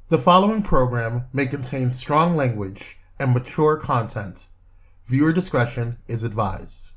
The following program may contain strong language and mature content. Viewer discretion is advised.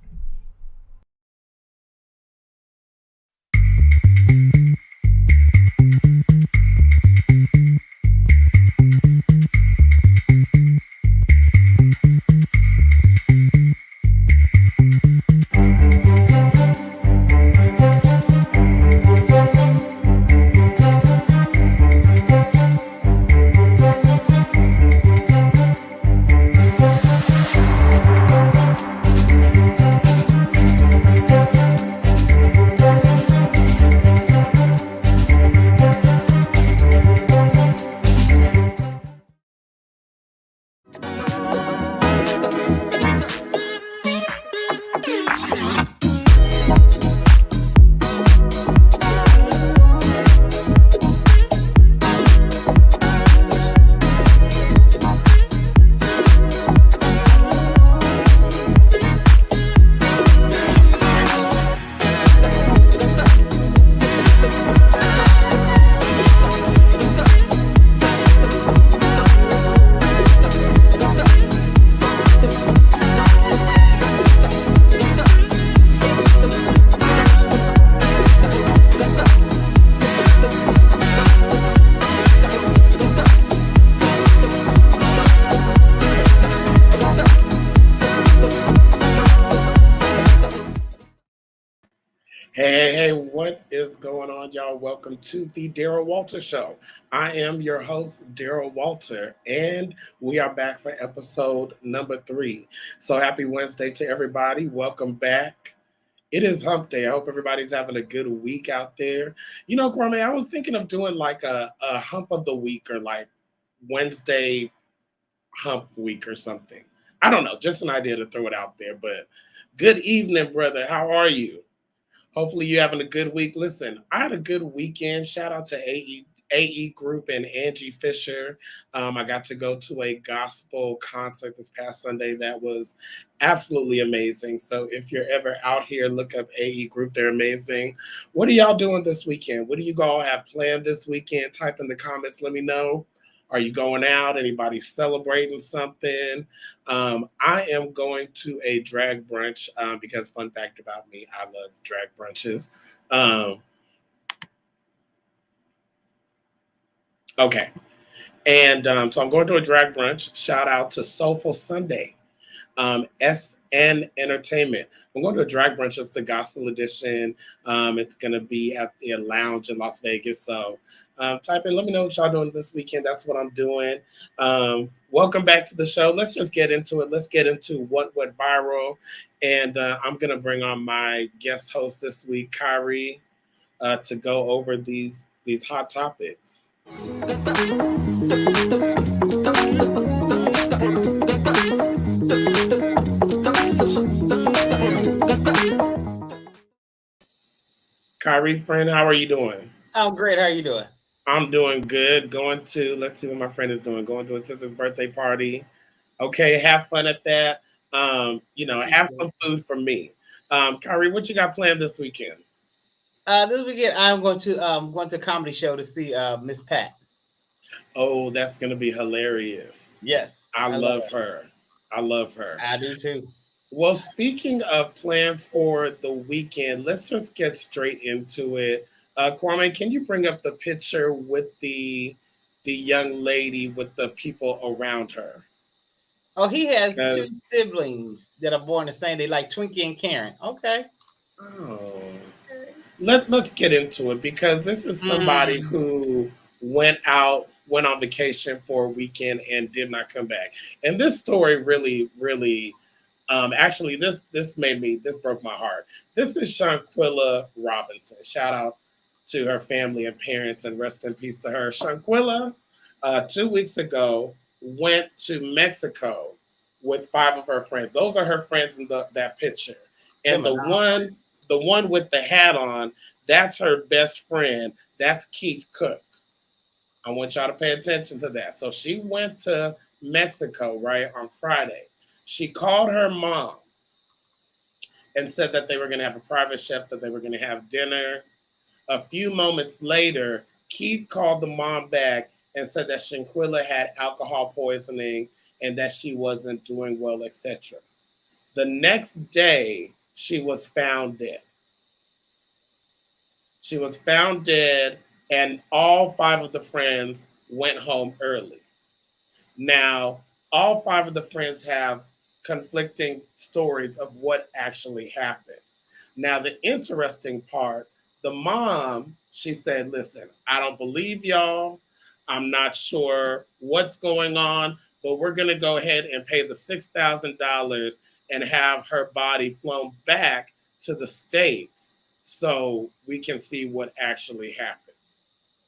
Hey, what is going on, y'all? Welcome to the Daryl Walter Show. I am your host, Daryl Walter, and we are back for episode number 3. So happy Wednesday to everybody. Welcome back. It is hump day. I hope everybody's having a good week out there. You know, Kwame, I was thinking of doing like a hump of the week or like Wednesday hump week or something. I don't know, just an idea to throw it out there. But good evening, brother. How are you? Hopefully you're having a good week. Listen, I had a good weekend. Shout out to AE Group and Angie Fisher. I got to go to a gospel concert this past Sunday that was absolutely amazing. So if you're ever out here, look up AE Group. They're amazing. What are y'all doing this weekend? What do you all have planned this weekend? Type in the comments. Let me know. Are you going out? Anybody celebrating something? I am going to a drag brunch because fun fact about me, I love drag brunches. Okay. And so I'm going to a drag brunch. Shout out to Soulful Sunday. SN Entertainment. I'm going to a drag brunch. It's the gospel edition. It's going to be at the lounge in Las Vegas. So type in, let me know what y'all doing this weekend. That's what I'm doing. Welcome back to the show. Let's just get into it. Let's get into what went viral. And I'm going to bring on my guest host this week, Kyrie, to go over these hot topics. Kyrie, friend, how are you doing? I'm great. How are you doing? I'm doing good. Let's see what my friend is doing. Going to his sister's birthday party. Okay, have fun at that. Have some food for me. Kyrie, what you got planned this weekend? This weekend I'm going to a comedy show to see Miss Pat. Oh, that's gonna be hilarious. Yes, I love her. I love her. I do too. Well, speaking of plans for the weekend, let's just get straight into it. Kwame, can you bring up the picture with the young lady with the people around her? Oh, he has 2 siblings that are born the same day, like Twinkie and Karen. Okay. Oh, let's get into it because this is somebody who went on vacation for a weekend and did not come back. And this story really, really, actually, this broke my heart. This is Shanquilla Robinson. Shout out to her family and parents, and rest in peace to her. Shanquilla, 2 weeks ago, went to Mexico with 5 of her friends. Those are her friends in that picture. And the one with the hat on, that's her best friend. That's Keith Cook. I want y'all to pay attention to that. So she went to Mexico, right, on Friday. She called her mom and said that they were going to have a private chef, that they were going to have dinner. A few moments later, Keith called the mom back and said that Shanquilla had alcohol poisoning and that she wasn't doing well, etc. The next day, she was found dead. She was found dead, and all 5 of the friends went home early. Now, all 5 of the friends have conflicting stories of what actually happened. Now, the interesting part, the mom, she said, listen, I don't believe y'all. I'm not sure what's going on, but we're going to go ahead and pay the $6,000 and have her body flown back to the States so we can see what actually happened.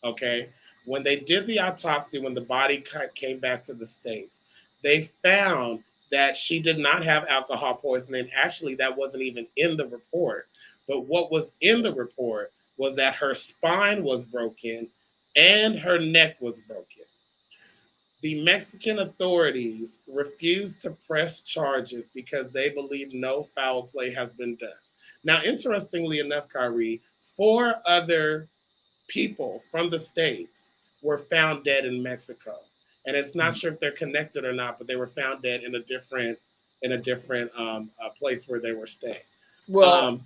Okay. When they did the autopsy, when the body came back to the States, they found that she did not have alcohol poisoning. Actually, that wasn't even in the report. But what was in the report was that her spine was broken and her neck was broken. The Mexican authorities refused to press charges because they believe no foul play has been done. Now, interestingly enough, Kyrie, 4 other people from the States were found dead in Mexico. And it's not sure if they're connected or not, but they were found dead in a different place where they were staying. Well,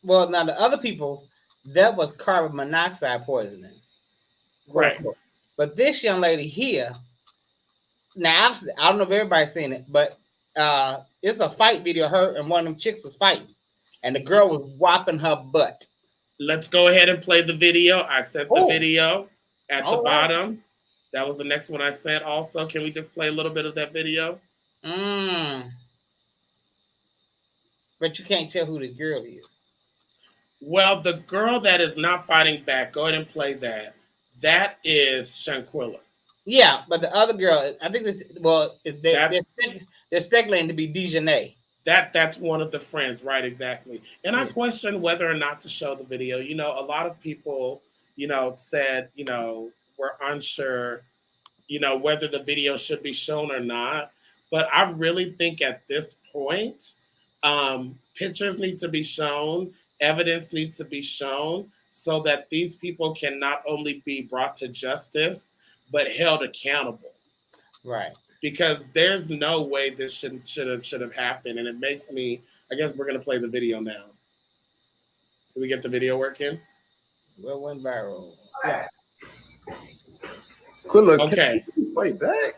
now the other people, that was carbon monoxide poisoning. Right. But this young lady here, now I don't know if everybody's seen it, but it's a fight video. Her and one of them chicks was fighting, and the girl was whopping her butt. Let's go ahead and play the video. I sent the video at the bottom. That was the next one I sent also. Can we just play a little bit of that video? But you can't tell who the girl is. Well, the girl that is not fighting back, go ahead and play that. That is Shanquilla. Yeah, but the other girl, I think they're speculating to be Dejanay. That's one of the friends, right? Exactly. And I question whether or not to show the video. You know, a lot of people, said, we're unsure, whether the video should be shown or not. But I really think at this point, pictures need to be shown, evidence needs to be shown so that these people can not only be brought to justice, but held accountable. Right. Because there's no way this should have happened. And it makes me, I guess we're going to play the video now. Did we get the video working? Well, went viral. Yeah. Okay. Please fight back.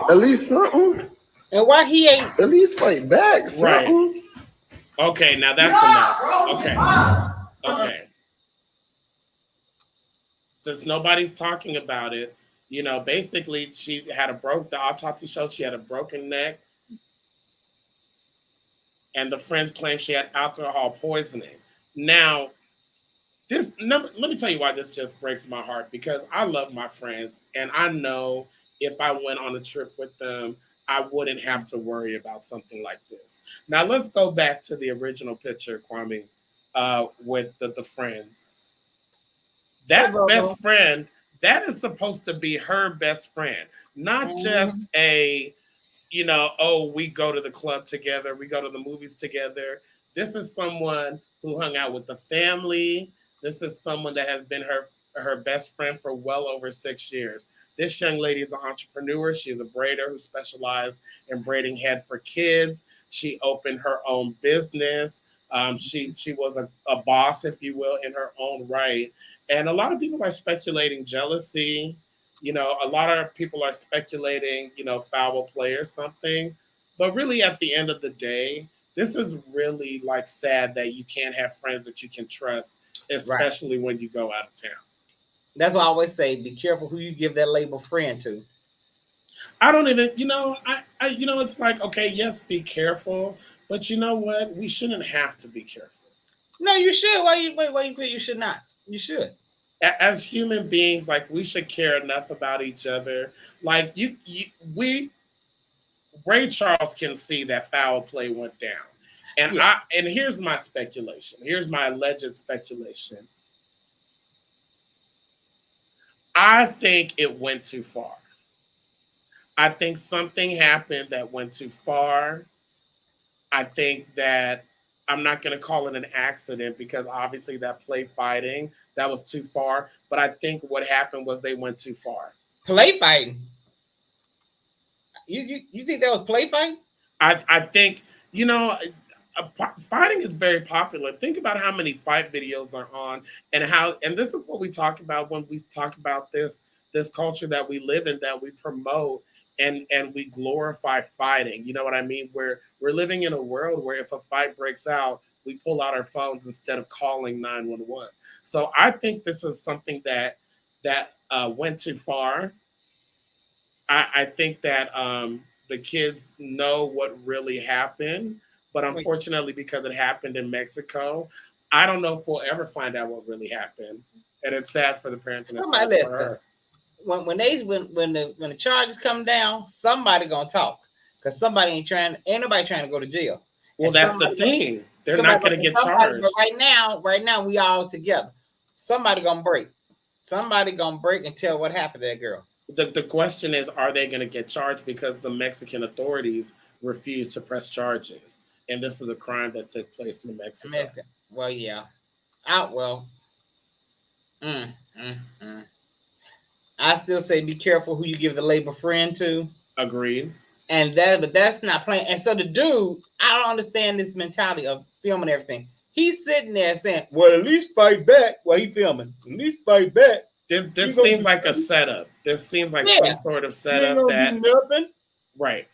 At least something. And why he ain't at least fight back? Something. Right. Okay, now that's enough. Okay. Since nobody's talking about it, basically she had the autopsy showed she had a broken neck. And the friends claim she had alcohol poisoning. Now, let me tell you why this just breaks my heart, because I love my friends. And I know if I went on a trip with them, I wouldn't have to worry about something like this. Now, let's go back to the original picture, Kwame, with the friends. That best friend, that is supposed to be her best friend, not just we go to the club together, we go to the movies together. This is someone who hung out with the family. This is someone that has been her best friend for well over 6 years. This young lady is an entrepreneur. She's a braider who specialized in braiding hair for kids. She opened her own business. She was a boss, if you will, in her own right. And a lot of people are speculating jealousy. A lot of people are speculating, foul play or something. But really, at the end of the day, this is really sad that you can't have friends that you can trust, especially when you go out of town. That's why I always say, be careful who you give that label friend to. I don't even, it's like, okay, yes, be careful, but you know what? We shouldn't have to be careful. No, you should. Why you think you should not? You should. As human beings, we should care enough about each other. Ray Charles can see that foul play went down. And and here's my speculation. Here's my alleged speculation. I think it went too far. I think something happened that went too far. I think that I'm not going to call it an accident because obviously that play fighting, that was too far. But I think what happened was they went too far. Play fighting? You think that was play fighting? I think, fighting is very popular. Think about how many fight videos are on and this is what we talk about when we talk about this culture that we live in, that we promote and we glorify fighting. You know what I mean? We're living in a world where if a fight breaks out, we pull out our phones instead of calling 911. So I think this is something that went too far. I think that the kids know what really happened, but Wait, unfortunately, because it happened in Mexico, I don't know if we'll ever find out what really happened. And it's sad for the parents and it's somebody sad for listen. her. When the charges come down, somebody gonna talk because ain't nobody trying to go to jail. Well, And that's the thing. They're not going to get charged. But right now, we all together. Somebody gonna break. Somebody gonna break and tell what happened to that girl. The question is, are they going to get charged because the Mexican authorities refuse to press charges? And this is a crime that took place in Mexico. Well, yeah. Mm, mm, mm. I still say be careful who you give the label friend to. Agreed. But that's not playing. And so the dude, I don't understand this mentality of filming everything. He's sitting there saying, "Well, at least fight back." While he filming, at least fight back. This seems like a setup. This seems like some sort of setup that. Nothing. Right.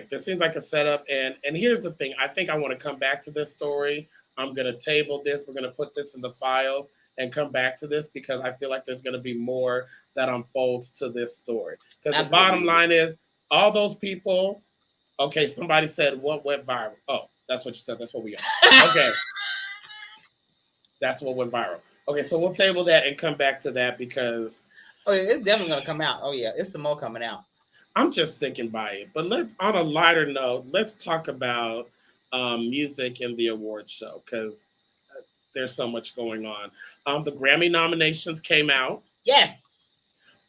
This seems like a setup, and here's the thing. I think I want to come back to this story. I'm gonna table this. We're gonna put this in the files and come back to this because I feel like there's gonna be more that unfolds to this story. Because the bottom line is, all those people. Okay, somebody said what went viral. Oh, that's what you said. That's what we are. Okay, that's what went viral. Okay, so we'll table that and come back to that because. Oh yeah, it's definitely gonna come out. Oh yeah, it's some more coming out. I'm just sickened by it. But on a lighter note, let's talk about music and the awards show because there's so much going on. The Grammy nominations came out. Yes.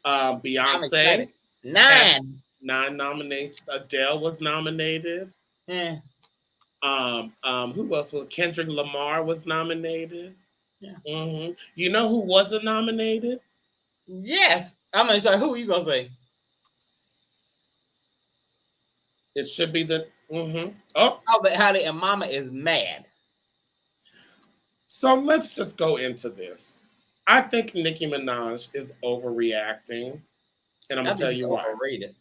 Beyonce. 9 nominations. Adele was nominated. Yeah. Who else was? Kendrick Lamar was nominated. Yeah. Mm-hmm. You know who wasn't nominated? Yes. I'm sorry. Who are you gonna say? It should be the. Mm-hmm. But Holly and Mama is mad. So let's just go into this. I think Nicki Minaj is overreacting, and I'm gonna tell you why. Overrated.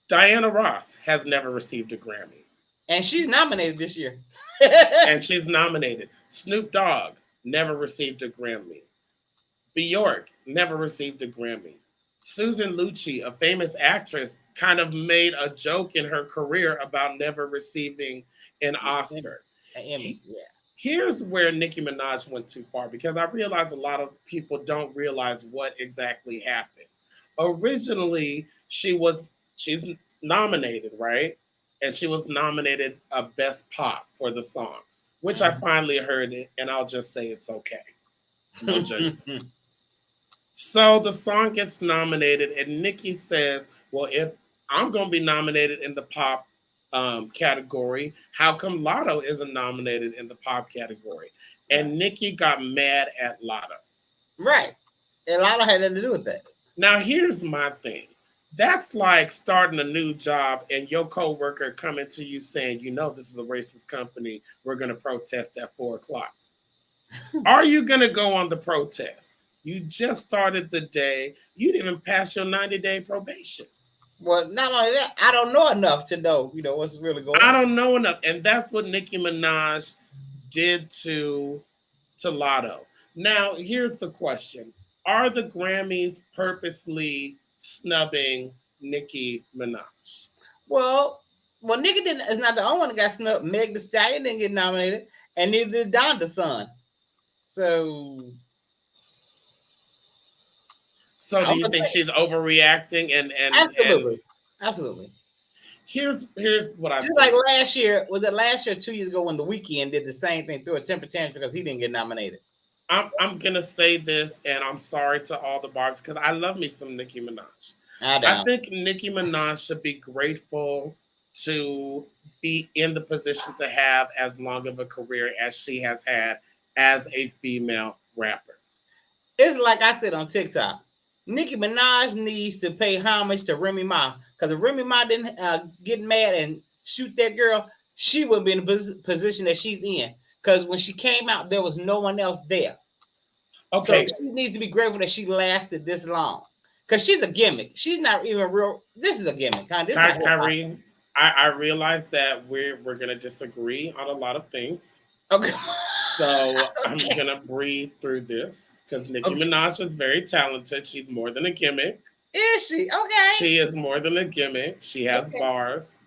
Diana Ross has never received a Grammy, and she's nominated this year. And she's nominated. Snoop Dogg never received a Grammy. Bjork never received a Grammy. Susan Lucci, a famous actress, kind of made a joke in her career about never receiving an Oscar. Here's where Nicki Minaj went too far because I realized a lot of people don't realize what exactly happened. Originally, she's nominated, right? And she was nominated a Best Pop for the song, which I finally heard it, and I'll just say it's okay. No judgment. So the song gets nominated, and Nicki says, well, if I'm going to be nominated in the pop category, how come Lotto isn't nominated in the pop category? And Nicki got mad at Lotto. Right. And Lotto had nothing to do with that. Now, here's my thing. That's like starting a new job and your coworker coming to you saying, this is a racist company. We're going to protest at 4:00. Are you going to go on the protest? You just started the day. You didn't even pass your 90-day probation. Well, not only that, I don't know enough to know, what's really going on. I don't know enough. And that's what Nicki Minaj did to Lotto. Now, here's the question. Are the Grammys purposely snubbing Nicki Minaj? Well, Nicki is not the only one that got snubbed. Meg Thee Stallion didn't get nominated, and neither did Donda's son. So do you think she's overreacting? And absolutely. Here's what I think. Like last year, was it last year or 2 years ago when The Weeknd did the same thing, threw a temper tantrum because he didn't get nominated? I'm gonna say this, and I'm sorry to all the barbs because I love me some Nicki Minaj. I think Nicki Minaj should be grateful to be in the position to have as long of a career as she has had as a female rapper. It's like I said on TikTok. Nicki Minaj needs to pay homage to Remy Ma, because if Remy Ma didn't get mad and shoot that girl, she would be in the position that she's in. Because when she came out, there was no one else there. Okay. So she needs to be grateful that she lasted this long. Because she's a gimmick. She's not even real. This is a gimmick. Kyrie, I realize that we're gonna disagree on a lot of things. Okay. So I'm gonna breathe through this because Nicki Minaj is very talented. She's more than a gimmick. Is she? Okay. She is more than a gimmick. She has bars.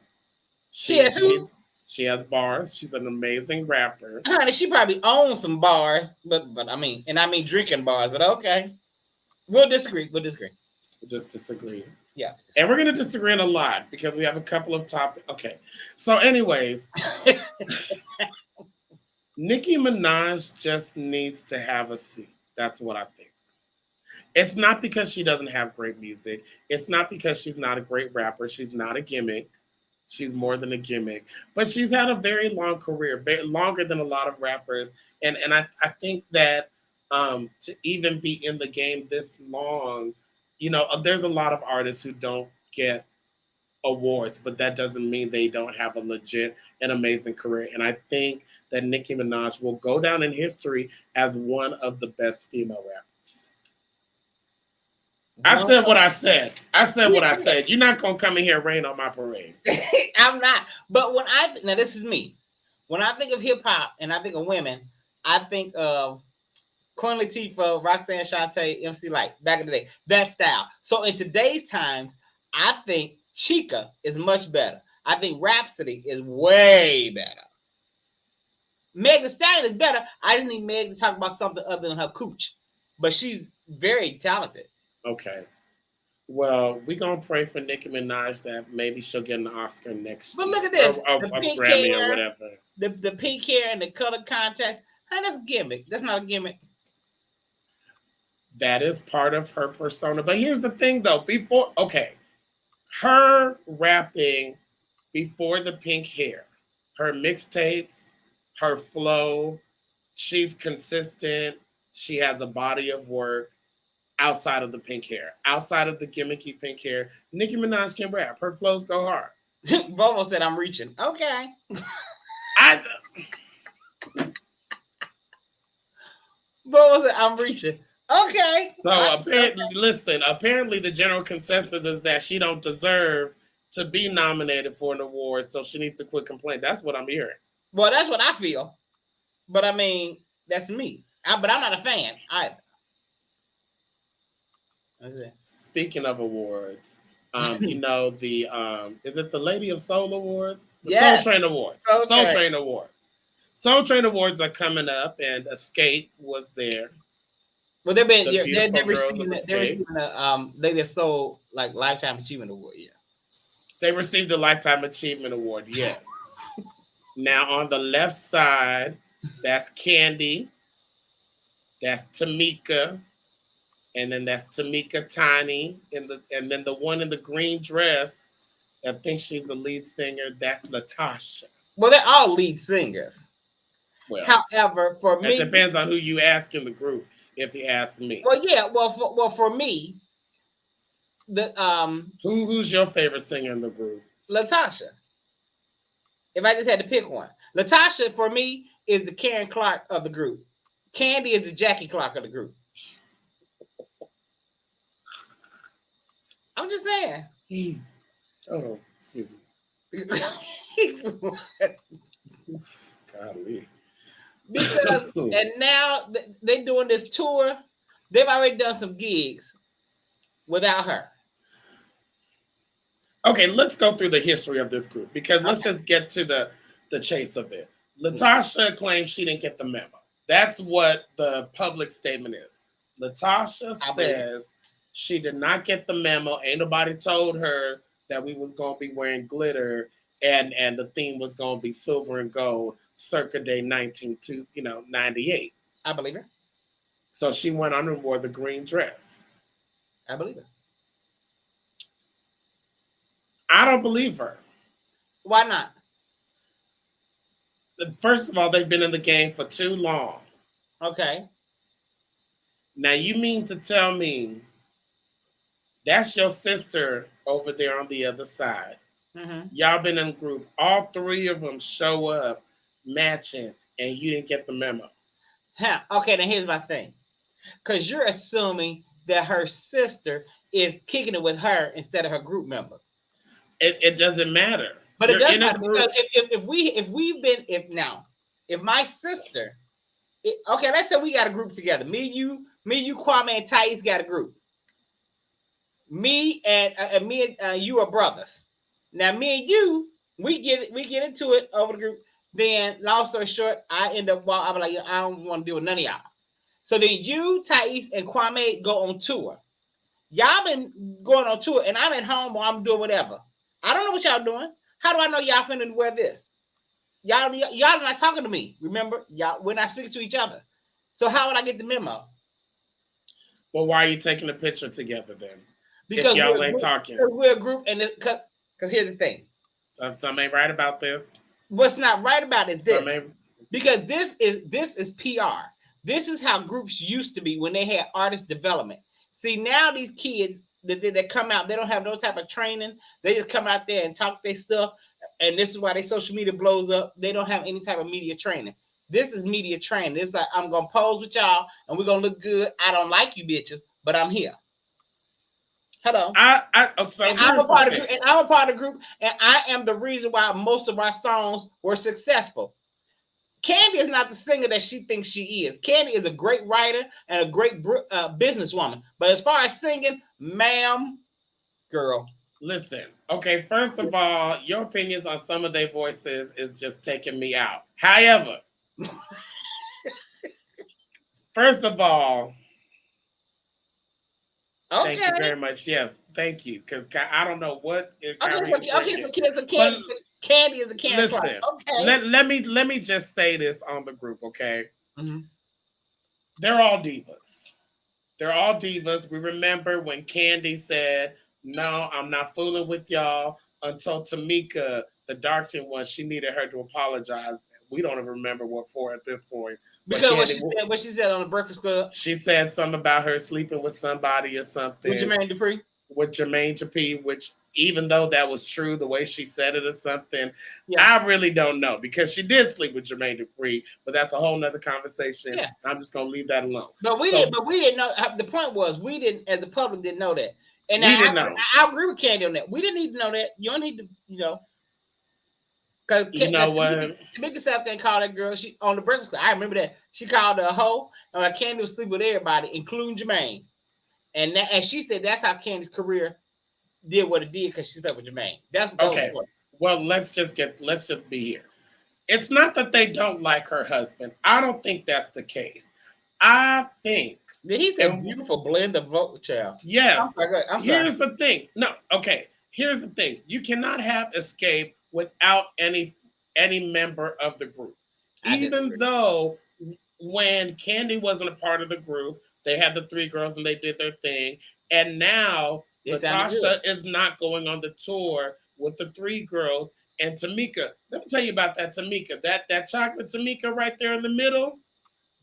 She has bars. She's an amazing rapper. Honey, she probably owns some bars, but I mean drinking bars, but okay. We'll disagree. We'll just disagree. Yeah. And we're going to disagree on a lot because we have a couple of topics. Okay. So anyways, Nicki Minaj just needs to have a seat. That's what I think. It's not because she doesn't have great music. It's not because she's not a great rapper. She's not a gimmick. She's more than a gimmick. But she's had a very long career, longer than a lot of rappers. And I think that to even be in the game this long, there's a lot of artists who don't get awards, but that doesn't mean they don't have a legit and amazing career. And I think that Nicki Minaj will go down in history as one of the best female rappers. I said what I said. You're not going to come in here and rain on my parade. I'm not. But now this is me. When I think of hip hop and I think of women, I think of Queen Latifah, Roxanne Shante, MC Light, back in the day, that style. So in today's times, I think Chica is much better. I think Rhapsody is way better. Meg Thee Stallion is better. I just need Meg to talk about something other than her cooch. But she's very talented. Okay. Well, we're going to pray for Nicki Minaj that maybe she'll get an Oscar next year. But look at this. Or Grammy hair, or whatever. The pink hair and the color contest. Hey, that's a gimmick. That's not a gimmick. That is part of her persona. But here's the thing, though. Her rapping before the pink hair, her mixtapes, her flow, she's consistent. She has a body of work outside of the pink hair. Outside of the gimmicky pink hair, Nicki Minaj can rap. Her flows go hard. Bobo said, I'm reaching. Okay. Bobo said, I'm reaching. Okay. So apparently the general consensus is that she don't deserve to be nominated for an award, so she needs to quit complaining. That's what I'm hearing. Well, that's what I feel. But I mean, that's me. But I'm not a fan either. Speaking of awards, is it the Lady of Soul Awards? Yes. Soul Train Awards. Soul Train Awards. Soul Train Awards are coming up, and Xscape was there. Well, they're receiving the Lady of Soul Lifetime Achievement Award. Yeah, they received the Lifetime Achievement Award. Yes. Now on the left side, that's Candy. That's Tamika, and then that's Tamika Tiny, and then the one in the green dress, I think she's the lead singer. That's Latasha. Well, they're all lead singers. Well, however, for me, it depends on who you ask in the group. If you ask me, well, yeah, for me, who's your favorite singer in the group? Latasha. If I just had to pick one, Latasha for me is the Karen Clark of the group. Candy is the Jackie Clark of the group. I'm just saying. Oh, excuse me. Golly. Because and now they're doing this tour. They've already done some gigs without her. Okay, let's go through the history of this group because let's just get to the chase of it. Latasha claims she didn't get the memo. That's what the public statement is. Latasha says she did not get the memo. Ain't nobody told her that we was going to be wearing glitter and the theme was going to be silver and gold circa day 98. I believe her. So she went on and wore the green dress. I believe her. I don't believe her. Why not? First of all, they've been in the game for too long. Okay. Now, you mean to tell me that's your sister over there on the other side? Mm-hmm. Y'all been in a group. All three of them show up matching, and you didn't get the memo. Huh. Okay, then here's my thing. Because you're assuming that her sister is kicking it with her instead of her group members. It doesn't matter. But You're it does in a matter group. because if my sister, okay, let's say we got a group together. Me, you, Kwame, and Thais got a group. Me and you are brothers. Now, me and you, we get into it over the group. Then, long story short, I end up. Well, I'm like, I don't want to deal with none of y'all. So then you, Thais, and Kwame go on tour. Y'all been going on tour, and I'm at home or I'm doing whatever. I don't know what y'all doing. How do I know y'all finna wear this? Y'all not talking to me. Remember, y'all, we're not speaking to each other. So how would I get the memo? Well, why are you taking a picture together then? Because if y'all ain't talking. We're a group, and because here's the thing. Some ain't right about this. What's not right about it is this. Because this is PR. This is how groups used to be when they had artist development. See, now these kids that come out, they don't have no type of training. They just come out there and talk their stuff. And this is why their social media blows up. They don't have any type of media training. This is media training. It's like, I'm going to pose with y'all and we're going to look good. I don't like you bitches, but I'm here. Hello. I'm a part of the group, and I am the reason why most of our songs were successful. Candy is not the singer that she thinks she is. Candy is a great writer and a great businesswoman. But as far as singing, ma'am, girl. Listen, okay, first of all, your opinions on some of their voices is just taking me out. However, first of all, okay. Thank you very much. Yes, thank you. Because I don't know what. So Candy is a candy. Listen, okay. Let me just say this on the group, okay? Mm-hmm. They're all divas. They're all divas. We remember when Candy said, "No, I'm not fooling with y'all," until Tamika, the dark-skinned one, she needed her to apologize. We don't even remember what for at this point. Because what she said on the Breakfast Club. She said something about her sleeping with somebody or something. With Jermaine Dupri? With Jermaine Dupri, which even though that was true, the way she said it or something, yeah. I really don't know because she did sleep with Jermaine Dupri, but that's a whole nother conversation. Yeah. I'm just going to leave that alone. But we didn't know. The point was we didn't, as the public, didn't know that. And we didn't know. I agree with Candy on that. We didn't need to know that. You don't need to, because Tamika sat there and called that girl. She on the Breakfast Club. I remember that she called her a hoe, and like Candy was sleeping with everybody, including Jermaine. And she said that's how Candy's career did what it did because she slept with Jermaine. That's okay. Well, let's just be here. It's not that they don't like her husband. I don't think that's the case. I think he's a beautiful blend of vocal child. Yes. Here's the thing. No, okay. Here's the thing. You cannot have Xscape without any member of the group. Even though when Candy wasn't a part of the group, they had the three girls and they did their thing. And now Latasha is not going on the tour with the three girls. And Tamika, let me tell you about that Tamika. That chocolate Tamika right there in the middle,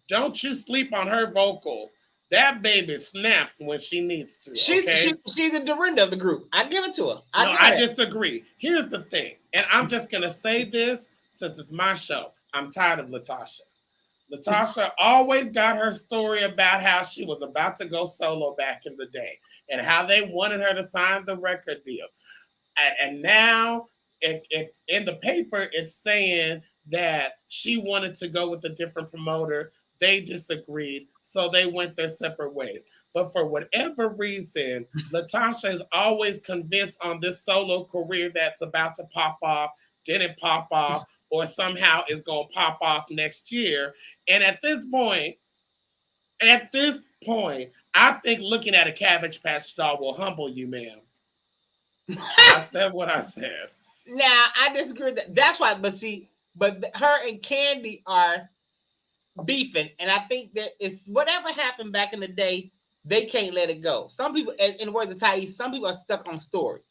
don't you sleep on her vocals. That baby snaps when she needs to. She's the Dorinda of the group. I give it to her. I disagree. Here's the thing, and I'm just going to say this since it's my show. I'm tired of Latasha. Latasha always got her story about how she was about to go solo back in the day and how they wanted her to sign the record deal. And now it's in the paper, it's saying that she wanted to go with a different promoter. They disagreed, so they went their separate ways. But for whatever reason, Latasha is always convinced on this solo career that's about to pop off, didn't pop off, or somehow is going to pop off next year. And at this point, I think looking at a Cabbage Patch doll will humble you, ma'am. I said what I said. Now, I disagree. That's why, but her and Candy are beefing, and I think that it's whatever happened back in the day, they can't let it go. Some people, in the words of Thais, some people are stuck on story.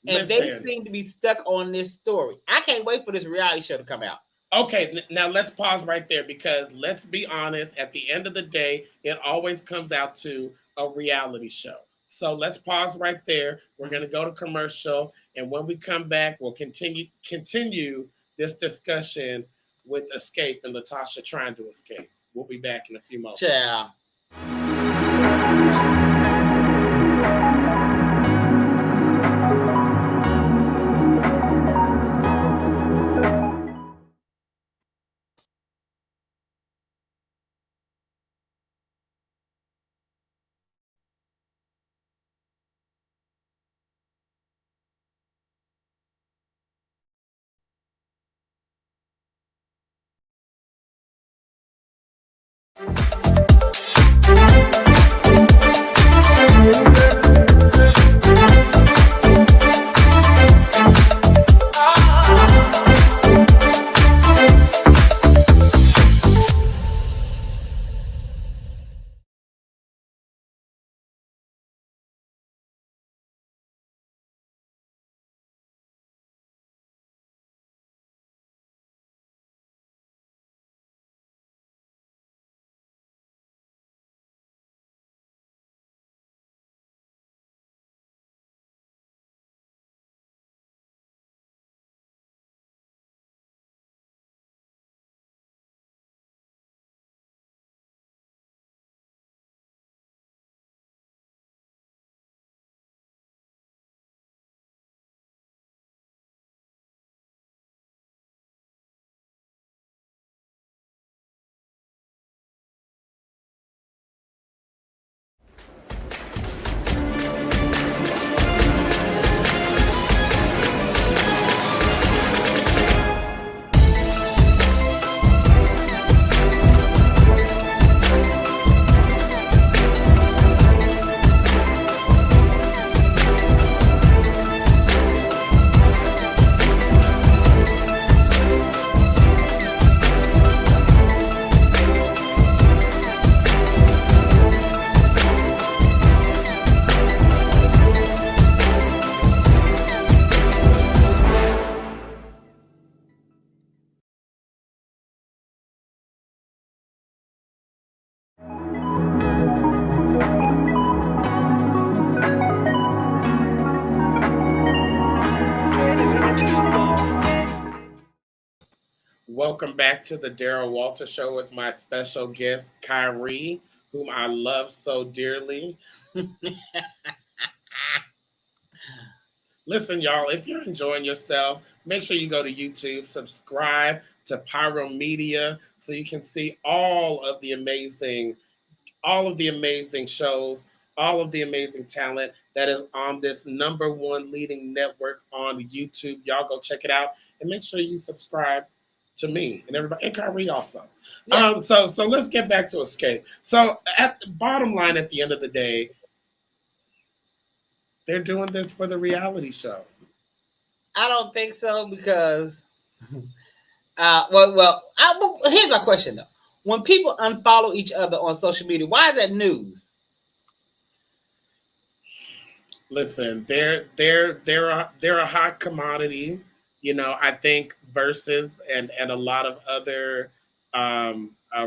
And they seem to be stuck on this story. I can't wait for this reality show to come out. Okay, now let's pause right there because let's be honest, at the end of the day, it always comes out to a reality show. So let's pause right there. We're going to go to commercial, and when we come back, we'll continue this discussion with Escape and Latasha trying to escape. We'll be back in a few moments. Ciao. Welcome back to the Daryl Walter Show with my special guest, Kyrie, whom I love so dearly. Listen, y'all, if you're enjoying yourself, make sure you go to YouTube, subscribe to Pyromedia so you can see all of the amazing shows, all of the amazing talent that is on this #1 leading network on YouTube. Y'all go check it out and make sure you subscribe to me and everybody, and Kyrie also. Yes. So let's get back to Escape. So at the bottom line, at the end of the day, they're doing this for the reality show. I don't think so because, here's my question though. When people unfollow each other on social media, why is that news? Listen, they're a hot commodity. You know, I think Versus and a lot of other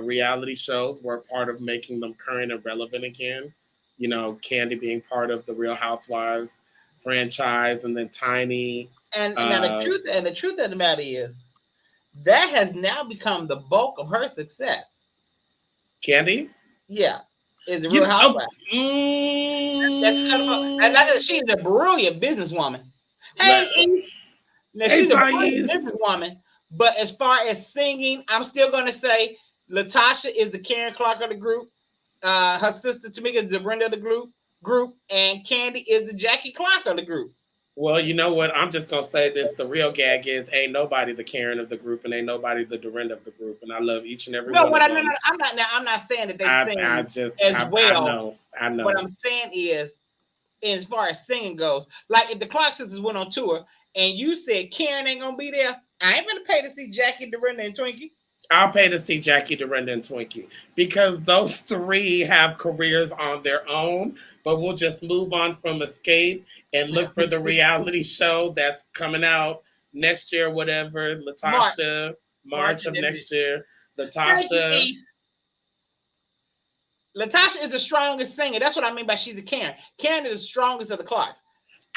reality shows were part of making them current and relevant again. You know, Candy being part of the Real Housewives franchise, and then Tiny. And now the truth of the matter is, that has now become the bulk of her success. Candy? Yeah. Is the Real Housewives. She's a brilliant businesswoman. She's a brilliant businesswoman. But as far as singing, I'm still going to say Latasha is the Karen Clark of the group. Her sister Tamika is the Brenda of the group, and Candy is the Jackie Clark of the group. Well, you know what? I'm just gonna say this. The real gag is ain't nobody the Karen of the group, and ain't nobody the Dorinda of the group. And I love each and every one of them. I'm not saying that they sing well. I know. What I'm saying is, as far as singing goes, like if the Clark sisters went on tour and you said Karen ain't gonna be there, I ain't gonna pay to see Jackie, Dorinda, and Twinkie. I'll pay to see Jackie, Dorinda, and Twinkie because those three have careers on their own. But we'll just move on from Escape and look for the reality show that's coming out next year, whatever. Latasha, March of next year. Latasha. Latasha is the strongest singer. That's what I mean by she's a Karen. Karen is the strongest of the Clarks.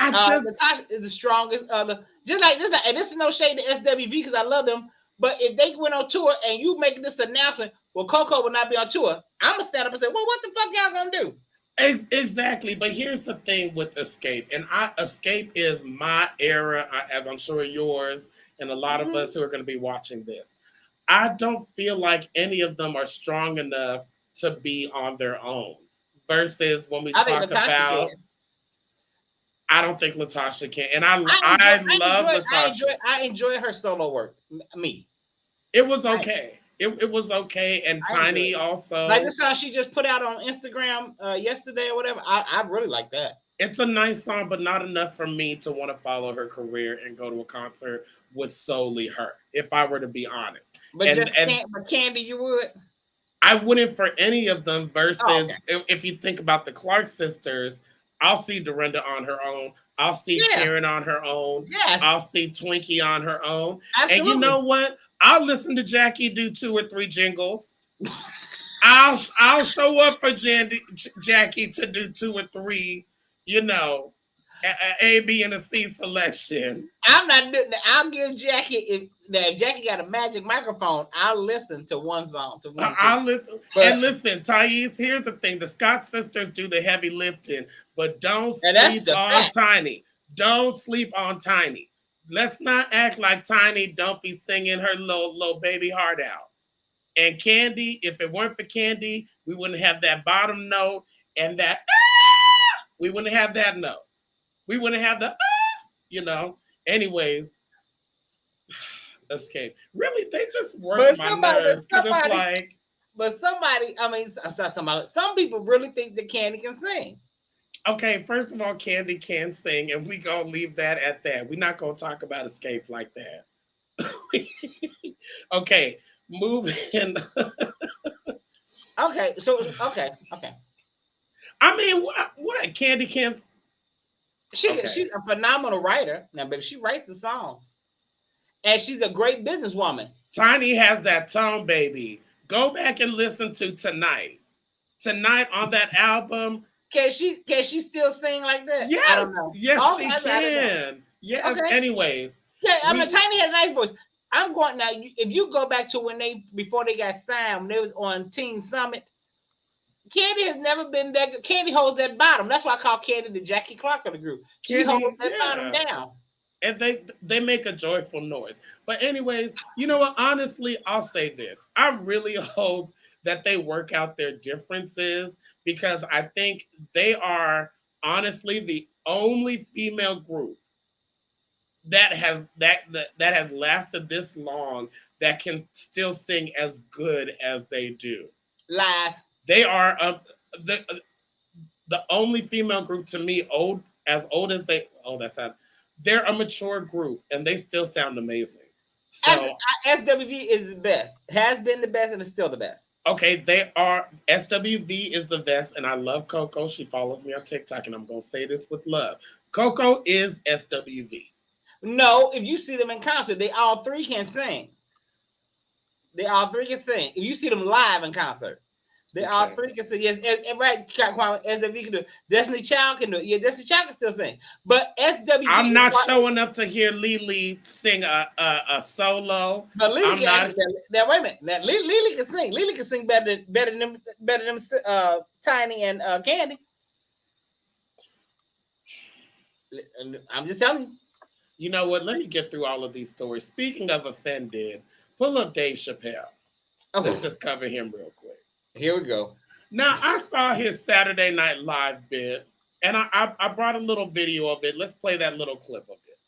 Latasha is the strongest. Just like, and this is no shade to SWV because I love them. But if they went on tour and you make this announcement, well, Coco will not be on tour, I'm going to stand up and say, well, what the fuck y'all going to do? Exactly. But here's the thing with Escape. And Escape is my era, as I'm sure yours and a lot of us who are going to be watching this. I don't feel like any of them are strong enough to be on their own. Versus when we talk about... I don't think Latasha can. And I love Latasha. I enjoy her solo work. Me. It was okay. It was okay. And Tiny also. Like this song she just put out on Instagram yesterday or whatever. I really like that. It's a nice song, but not enough for me to want to follow her career and go to a concert with solely her, if I were to be honest. But but Candy, you would? I wouldn't for any of them versus if you think about the Clark sisters, I'll see Dorinda on her own. I'll see Karen on her own. Yes. I'll see Twinkie on her own. Absolutely. And you know what? I'll listen to Jackie do 2 or 3 jingles. I'll show up for Jackie to do 2 or 3, A, B, and a C selection. I'm not doing that. I'll give Jackie if Jackie got a magic microphone, I'll listen to one song. I'll listen. And listen, Thais, here's the thing. The Scott sisters do the heavy lifting, but don't sleep on Tiny. Don't sleep on Tiny. Let's not act like Tiny don't be singing her little baby heart out. And Candy, if it weren't for Candy, we wouldn't have that bottom note and that we wouldn't have that note. We wouldn't have the Anyways, Escape. Really, they just work my nerves. Some people really think that Candy can sing. Okay, first of all, Candy can sing, and we gonna leave that at that. We're not gonna talk about Escape like that. Okay, moving. Okay. I mean, what? Candy can't. She's a phenomenal writer. Now, baby, she writes the songs. And she's a great businesswoman. Tiny has that tone, baby. Go back and listen to Tonight. Tonight on that album. Can she still sing like that? Yes. I don't know. Yes, she can. Yeah. Okay. Anyways. Yeah, Tiny had a nice voice. I'm going now. If you go back to before they got signed, when they was on Teen Summit, Candy has never been that good. Candy holds that bottom. That's why I call Candy the Jackie Clark of the group. She holds that bottom down. And they make a joyful noise. But anyways, you know what? Honestly, I'll say this. I really hope that they work out their differences because I think they are honestly the only female group that has lasted this long that can still sing as good as they do. Lies. They are the only female group to me as old as they. Oh, that's sad. They're a mature group and they still sound amazing. So SWV is the best. Has been the best and is still the best. Okay, they are. SWV is the best, and I love Coco. She follows me on TikTok, and I'm gonna say this with love. Coco is SWV. No, if you see them in concert, they all three can sing. They all three can sing. If you see them live in concert. They all three can sing. Yes, right. SWV can do it. Destiny Child can do it. Yeah, Destiny Child can still sing. But SWV. I'm not showing up to hear Lily sing a solo. But Lily wait a minute. Now, Lily can sing. Lily can sing better than Tiny and Candy. I'm just telling you. You know what? Let me get through all of these stories. Speaking of offended, pull up Dave Chappelle. Okay. Let's just cover him real quick. Here we go. Now, I saw his Saturday Night Live bit, and I brought a little video of it. Let's play that little clip of it.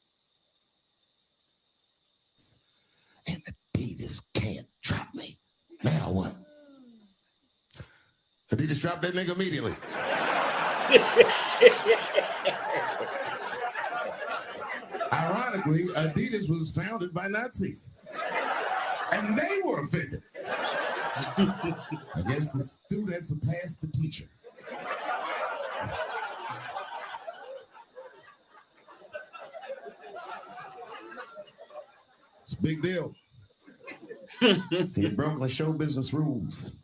And Adidas can't drop me. Now what? Adidas dropped that nigga immediately. Ironically, Adidas was founded by Nazis. And they were offended. I guess the students surpassed the teacher. It's a big deal. The Brooklyn show business rules.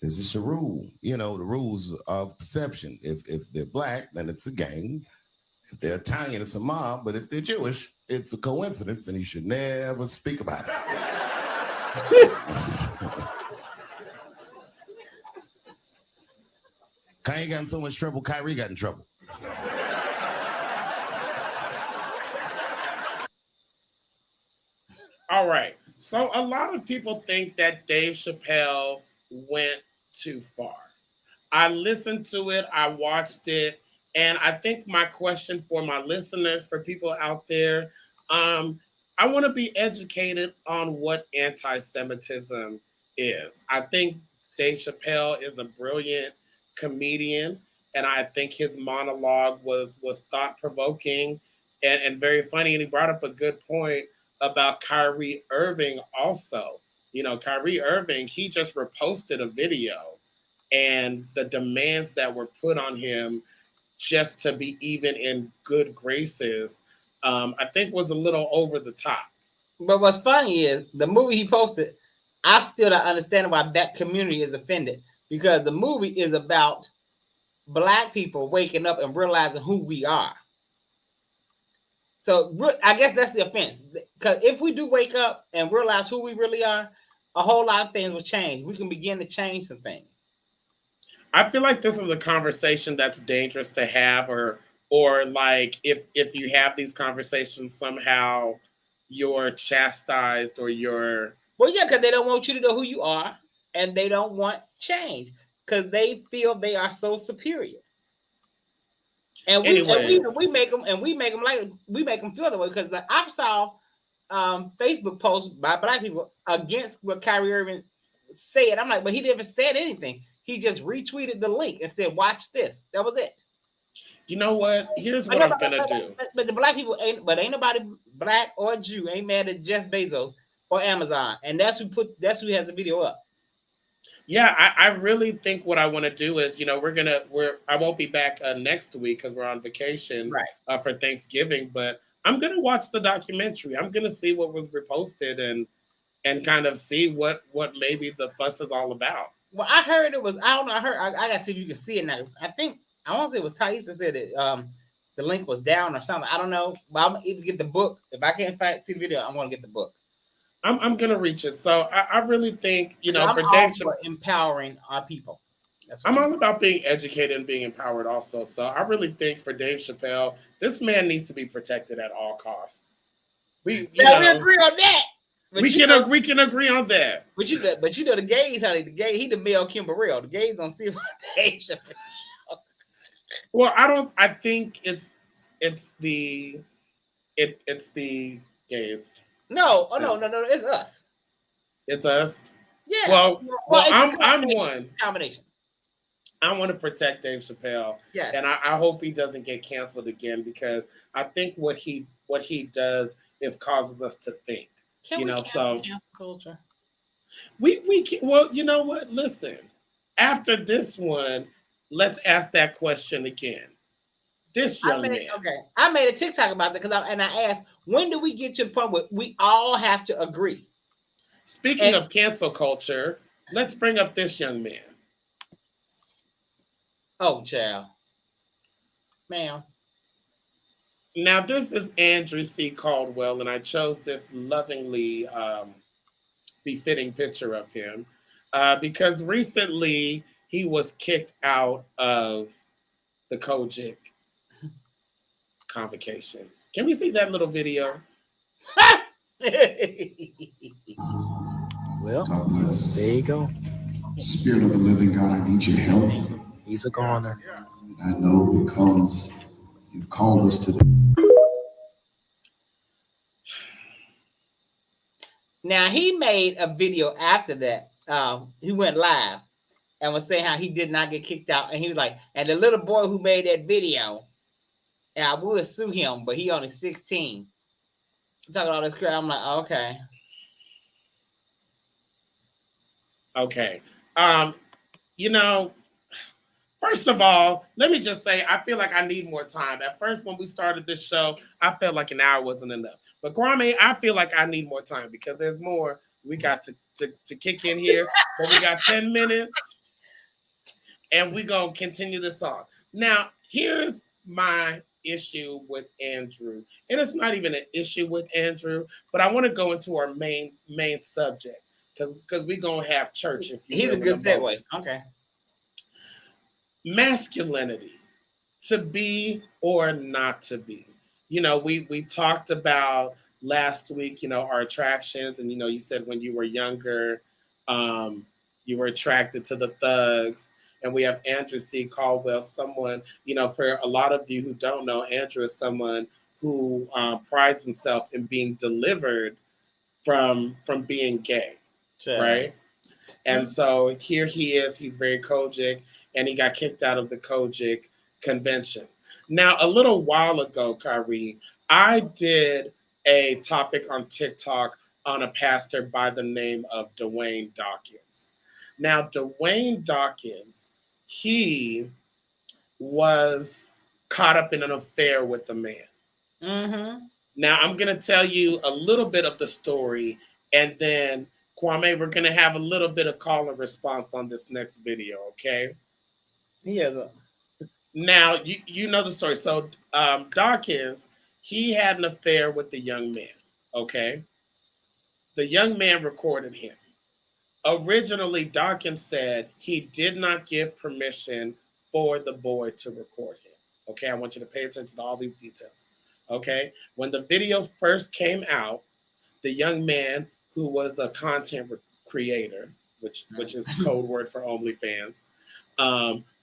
This is a rule. You know, the rules of perception. If they're black, then it's a gang. If they're Italian, it's a mob. But if they're Jewish, it's a coincidence, and you should never speak about it. Kanye got in so much trouble, Kyrie got in trouble. All right. So a lot of people think that Dave Chappelle went too far. I listened to it, I watched it, and I think my question for my listeners, for people out there, I want to be educated on what anti-Semitism is. I think Dave Chappelle is a brilliant comedian, and I think his monologue was thought-provoking and very funny, and he brought up a good point about Kyrie Irving also. You know, Kyrie Irving, he just reposted a video, and the demands that were put on him just to be even in good graces, I think was a little over the top. But what's funny is the movie he posted, I still don't understand why that community is offended, because the movie is about Black people waking up and realizing who we are. So I guess that's the offense. Because if we do wake up and realize who we really are, a whole lot of things will change. We can begin to change some things. I feel like this is a conversation that's dangerous to have, or like if you have these conversations, somehow you're chastised or you're... Well, yeah, because they don't want you to know who you are, and they don't want change because they feel they are so superior. And we make them feel the way, because like I saw Facebook posts by Black people against what Kyrie Irving said. I'm like, but he didn't say anything. He just retweeted the link and said, "Watch this." That was it. You know what? Here's what I'm gonna do. But the Black people ain't nobody Black or Jew ain't mad at Jeff Bezos or Amazon, and that's who has the video up. Yeah, I really think what I want to do is, you know, I won't be back next week because we're on vacation, right, for Thanksgiving, but I'm gonna watch the documentary. I'm gonna see what was reposted and kind of see what maybe the fuss is all about. Well, I heard it was, I don't know, I gotta see if you can see it now. I want to say it was Thais that said it, the link was down or something. I don't know, but I'm gonna either get the book. If I can't see the video, I'm gonna get the book. I'm gonna reach it. So I really think, you know, for Dave Chappelle, empowering our people. I'm all about being educated and being empowered also. So I really think for Dave Chappelle, this man needs to be protected at all costs. We agree on that. We can agree on that. But you know the gays, honey, he the male Kim Burrell. The gays don't see about Dave Chappelle. Well, I think it's the gays. No, no, it's us. It's us. Yeah. Well, I'm one combination. I want to protect Dave Chappelle. Yes. And I hope he doesn't get canceled again, because I think what he does is causes us to think. Cancel culture? We can, well, you know what? Listen, after this one, let's ask that question again. This young man. Okay, I made a TikTok about that I asked, when do we get to the point where we all have to agree? Speaking of cancel culture, let's bring up this young man. Oh, child. Ma'am. Now, this is Andrew C. Caldwell, and I chose this lovingly befitting picture of him because recently he was kicked out of the Kojic convocation. Can we see that little video? Well, there you go. Spirit of the living God, I need your help. He's a goner. I know because you've called us to. Now, he made a video after that. He went live and was saying how he did not get kicked out. And he was like, and the little boy who made that video, and I would sue him, but he only 16. Talking all this crap. I'm like, okay. Okay. You know, first of all, let me just say, I feel like I need more time. At first, when we started this show, I felt like an hour wasn't enough. But Kwame, I feel like I need more time because there's more we got to kick in here. But we got 10 minutes and we're going to continue this on. Now, here's my issue with Andrew. And it's not even an issue with Andrew, but I want to go into our main subject because we're going to have church, if you He's will. a good segue. Okay. Masculinity, to be or not to be. You know, we talked about last week, you know, our attractions, and you know, you said when you were younger, you were attracted to the thugs. And we have Andrew C. Caldwell, someone, you know, for a lot of you who don't know, Andrew is someone who prides himself in being delivered from being gay, Sure. right? And so here he is, he's very Kojic, and he got kicked out of the Kojic convention. Now, a little while ago, Kyrie, I did a topic on TikTok on a pastor by the name of Dwayne Dawkins. Now, Dwayne Dawkins, he was caught up in an affair with the man. Mm-hmm. Now, I'm going to tell you a little bit of the story, and then Kwame, we're going to have a little bit of call and response on this next video, okay? Yeah. Now, you know the story. So Dawkins, he had an affair with the young man, okay? The young man recorded him. Originally, Dawkins said he did not give permission for the boy to record him, okay? I want you to pay attention to all these details, okay? When the video first came out, the young man, who was a content creator, which is code word for OnlyFans,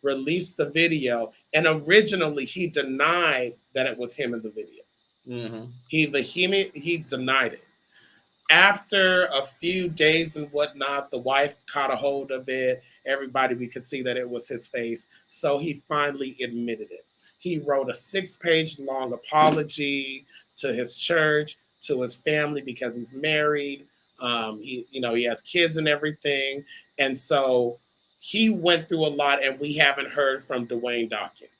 released the video, and originally he denied that it was him in the video. Mm-hmm. He denied it. After a few days and whatnot, the wife caught a hold of it. Everybody, we could see that it was his face. So he finally admitted it. He wrote a 6-page long apology to his church, to his family, because he's married. He has kids and everything. And so he went through a lot, and we haven't heard from Dwayne Dawkins.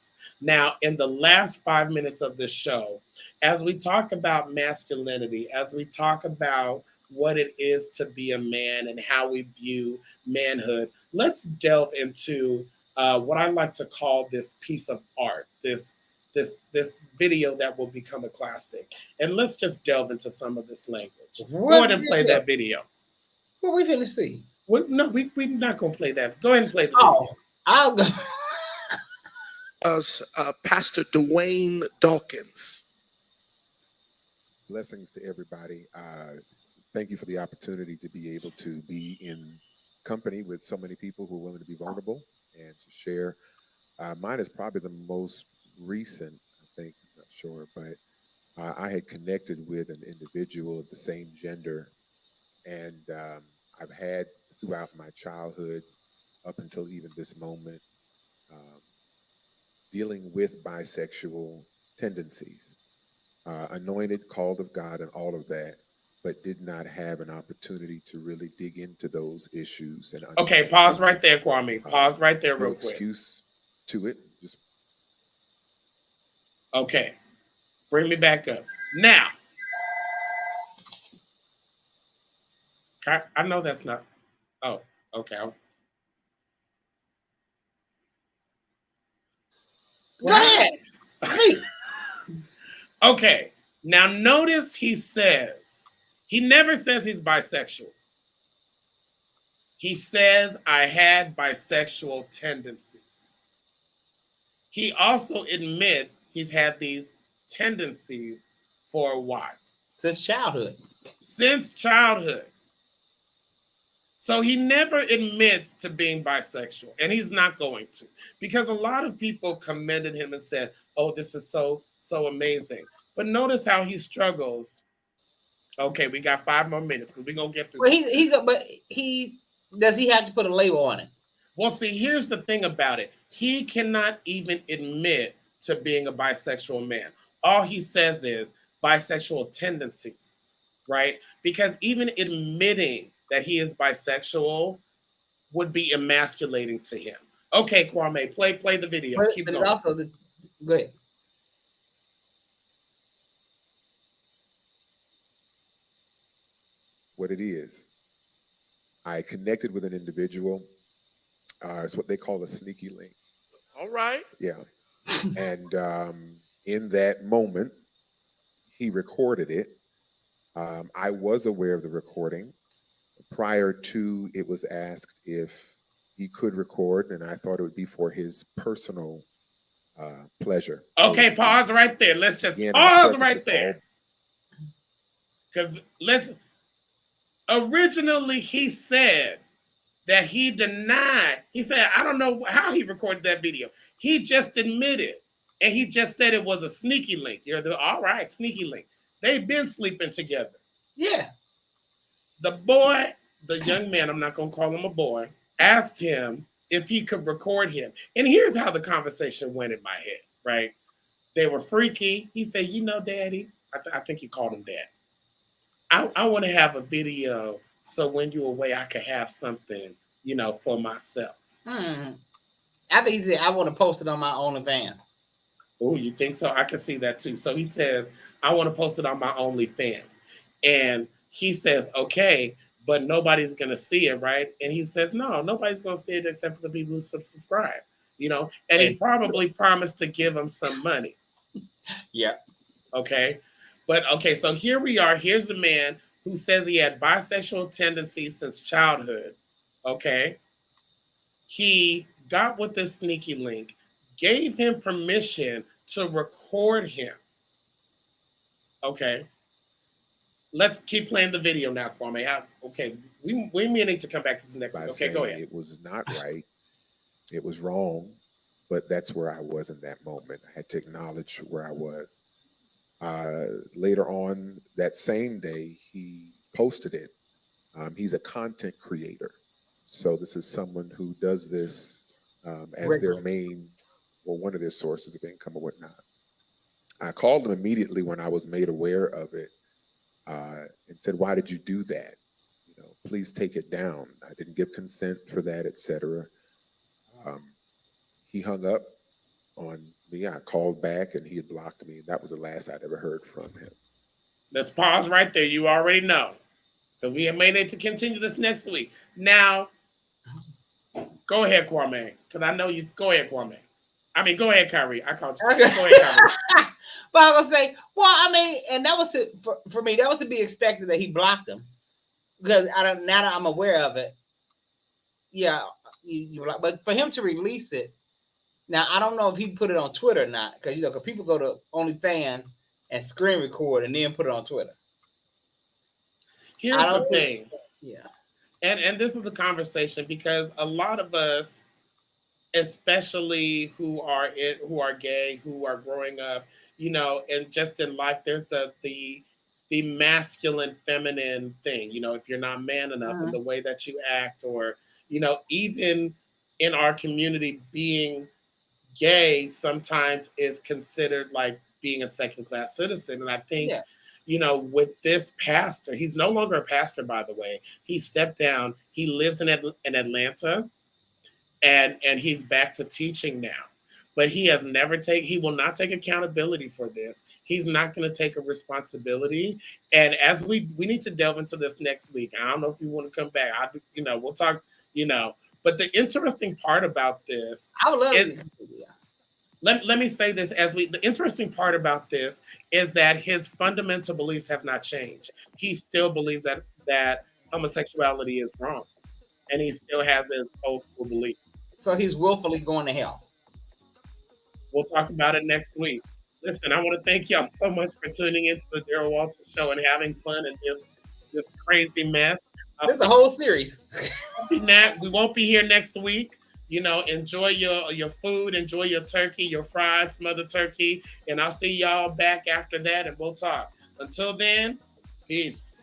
Now, in the last 5 minutes of this show, as we talk about masculinity, as we talk about what it is to be a man and how we view manhood, let's delve into what I like to call this piece of art, this video that will become a classic. And let's just delve into some of this language. Go ahead and play that video. What we finna see? We're not going to play that. Go ahead and play the video. I'll go. Pastor Dwayne Dawkins. Blessings to everybody. Thank you for the opportunity to be able to be in company with so many people who are willing to be vulnerable and to share. Mine is probably the most recent, I think, I'm not sure, but I had connected with an individual of the same gender, and I've had throughout my childhood up until even this moment dealing with bisexual tendencies, anointed, called of God, and all of that, but did not have an opportunity to really dig into those issues. And okay, pause right there, Kwame. Pause right there, real quick. Excuse to it. Just okay. Bring me back up now. I know that's not. Oh, okay. Go ahead. Okay. Now notice he never says he's bisexual. He says, I had bisexual tendencies. He also admits he's had these tendencies for a while. Since childhood. So he never admits to being bisexual, and he's not going to, because a lot of people commended him and said, oh, this is so amazing. But notice how he struggles. Okay, we got 5 more minutes because we're going to get through. Well, does he have to put a label on it? Well, see, here's the thing about it. He cannot even admit to being a bisexual man. All he says is bisexual tendencies, right? Because even admitting that he is bisexual would be emasculating to him. Okay, Kwame, play the video. Keep but going. Also go ahead. What it is, I connected with an individual. It's what they call a sneaky link. All right. Yeah. And in that moment, he recorded it. I was aware of the recording. Prior to it was asked if he could record, and I thought it would be for his personal pleasure. Okay, pause right there. Let's just Again, pause right there. Because originally he said that he denied. He said, I don't know how he recorded that video. He just admitted, and he just said it was a sneaky link. All right, sneaky link. They've been sleeping together. Yeah. The boy, the young man, I'm not going to call him a boy, asked him if he could record him. And here's how the conversation went in my head, right? They were freaky. He said, you know, Daddy, I think he called him Dad. I want to have a video so when you're away, I can have something, you know, for myself. I think he said, I want to post it on my OnlyFans. Oh, you think so? I can see that too. So he says, I want to post it on my OnlyFans. And he says, okay, but nobody's going to see it, right? And he says, no, nobody's going to see it except for the people who subscribe, you know? And he probably promised to give him some money. Yeah. Okay. But okay, so here we are. Here's the man who says he had bisexual tendencies since childhood. Okay. He got with this sneaky link, gave him permission to record him. Okay. Let's keep playing the video now, Kwame. Okay. We may need to come back to the next one. Okay, go ahead. It was not right. It was wrong. But that's where I was in that moment. I had to acknowledge where I was. Later on that same day, he posted it. He's a content creator. So this is someone who does this as their main, or one of their sources of income or whatnot. I called him immediately when I was made aware of it and said, why did you do that? You know, please take it down. I didn't give consent for that, etc. He hung up on me. I called back and he had blocked me. That was the last I'd ever heard from him. Let's pause right there. You already know. So we may need to continue this next week. Now, go ahead, Kwame. Because I know you. Go ahead, Kwame. I mean, go ahead, Kyrie. I called you. Go ahead, Kyrie. But I was saying, well, I mean, and that was for me, that was to be expected that he blocked him. Because now that I'm aware of it, yeah, but for him to release it, now I don't know if he put it on Twitter or not, because you know, because people go to OnlyFans and screen record and then put it on Twitter. Here's the thing. Yeah. And this is the conversation, because a lot of us, especially who are gay, who are growing up, you know, and just in life, there's the masculine feminine thing, you know, if you're not man enough in the way that you act, or, you know, even in our community, being gay sometimes is considered like being a second-class citizen. And I think, you know, with this pastor, he's no longer a pastor, by the way. He stepped down. He lives in Atlanta, and he's back to teaching now. But he will not take accountability for this. He's not going to take a responsibility. And as we need to delve into this next week. I don't know if you want to come back. We'll talk, you know. But the interesting part about this, I would love to. Let me say this the interesting part about this is that his fundamental beliefs have not changed. He still believes that homosexuality is wrong, and he still has his old school beliefs. So he's willfully going to hell. We'll talk about it next week. Listen, I want to thank y'all so much for tuning into the Daryl Walter Show and having fun in this crazy mess. This is the whole series. We won't be here next week. You know, enjoy your food, enjoy your turkey, your fried smothered turkey, and I'll see y'all back after that, and we'll talk. Until then, peace.